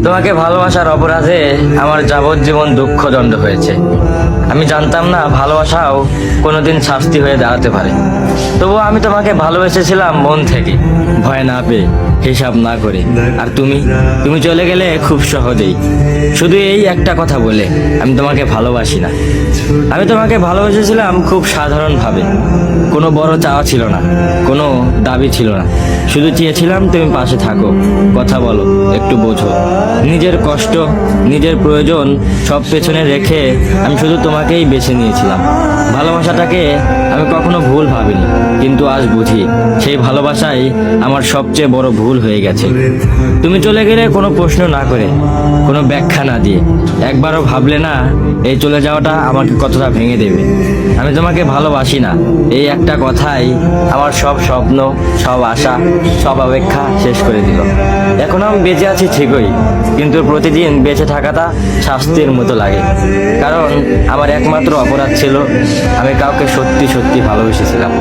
তোমাকে ভালোবাসার অপরাধে আমার যাবজ্জীবন দুঃখদণ্ড হয়েছে। আমি জানতাম না ভালোবাসাও কোনোদিন শাস্তি হয়ে দাঁড়াতে পারে। তবুও আমি তোমাকে ভালোবেসেছিলাম মন থেকে, ভয় না পেয়ে, হিসাব না করে। আর তুমি চলে গেলে খুব সহজেই, শুধু এই একটা কথা বলে, আমি তোমাকে ভালোবাসি না। আমি তোমাকে ভালোবেসেছিলাম খুব সাধারণভাবে, কোনো বড় চাওয়া ছিল না, কোনো দাবি ছিল না। শুধু চেয়েছিলাম তুমি পাশে থাকো, কথা বলো, একটু বোঝো। নিজের কষ্ট, নিজের প্রয়োজন সব পেছনে রেখে আমি শুধু তোমাকেই বেছে নিয়েছিলাম। ভালোবাসাটাকে আমি কখনো ভুল ভাবিনি, কিন্তু আজ বুঝি সেই ভালোবাসাই আমার সবচেয়ে বড় ভুল হয়ে গেছে। তুমি চলে গেলে কোনো প্রশ্ন না করে, কোনো ব্যাখ্যা না দিয়ে, একবারও ভাবলে না এই চলে যাওয়াটা আমাকে কতটা ভেঙে দেবে। আমি তোমাকে ভালোবাসি না, এই একটা কথাই আমার সব স্বপ্ন, সব আশা, সব অপেক্ষা শেষ করে দিল। এখন আমি বেঁচে আছি ঠিকই, কিন্তু প্রতিদিন বেঁচে থাকাটা শাস্তির মতো লাগে। কারণ আমার একমাত্র অপরাধ ছিল, আমি কাউকে সত্যি সত্যি ভালোবেসেছিলাম।